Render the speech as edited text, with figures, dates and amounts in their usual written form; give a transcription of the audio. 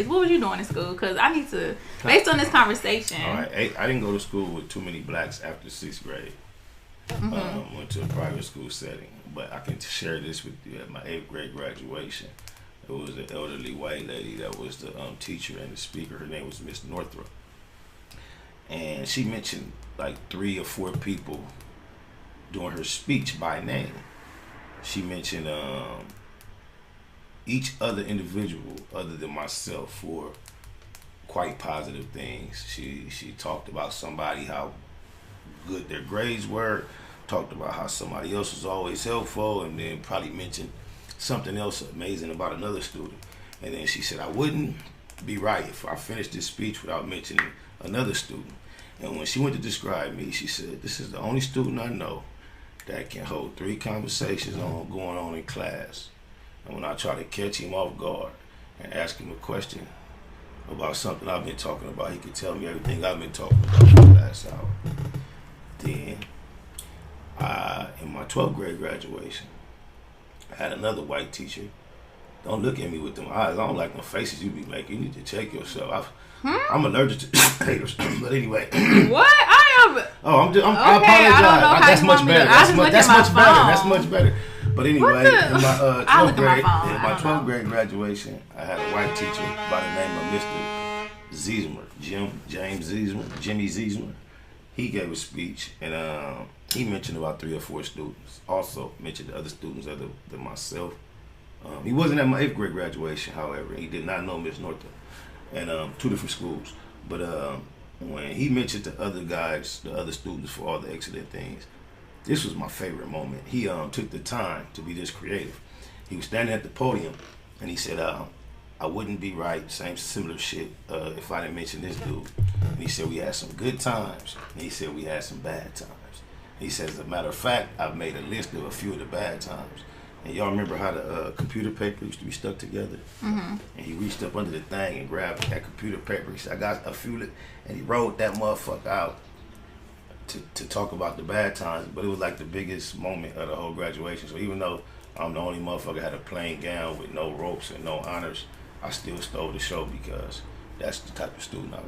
grades. What was you doing in school? Because I need to, based on this conversation. All right, I didn't go to school with too many blacks after 6th grade. Went to a private school setting, but I can share this with you. At my 8th grade graduation, it was an elderly white lady that was the teacher and the speaker. Her name was Miss Northrop, and she mentioned like 3 or 4 people during her speech by name. She mentioned each other individual other than myself for quite positive things. She talked about somebody, how good their grades were, talked about how somebody else was always helpful, and then probably mentioned something else amazing about another student. And then she said, I wouldn't be right if I finished this speech without mentioning another student. And when she went to describe me, she said, this is the only student I know that can hold 3 conversations going on in class. And when I try to catch him off guard and ask him a question about something I've been talking about, he could tell me everything I've been talking about for the last hour. Then, in my 12th grade graduation, I had another white teacher. Don't look at me with them eyes. I don't like the faces you be making. You need to check yourself. I'm allergic to haters. But anyway. What? I am. Oh, okay, I apologize. I don't know That's much better. That's much better. But anyway, in my 12th grade graduation, I had a white teacher by the name of Mr. Ziesmer, Jimmy Ziesmer. He gave a speech, and he mentioned about 3 or 4 students. Also mentioned the other students other than myself. He wasn't at my 8th grade graduation, however. He did not know Miss Northrop, and 2 different schools. But when he mentioned the other guys, the other students for all the excellent things, this was my favorite moment. He took the time to be this creative. He was standing at the podium, and he said, I wouldn't be right, similar shit, if I didn't mention this dude. And he said, we had some good times. And he said, we had some bad times. He said, as a matter of fact, I've made a list of a few of the bad times. And y'all remember how the computer paper used to be stuck together? And he reached up under the thing and grabbed that computer paper. He said, I got a few, and he rolled that motherfucker out to talk about the bad times. But it was like the biggest moment of the whole graduation. So even though I'm the only motherfucker that had a plain gown with no ropes and no honors, I still stole the show because that's the type of student I was.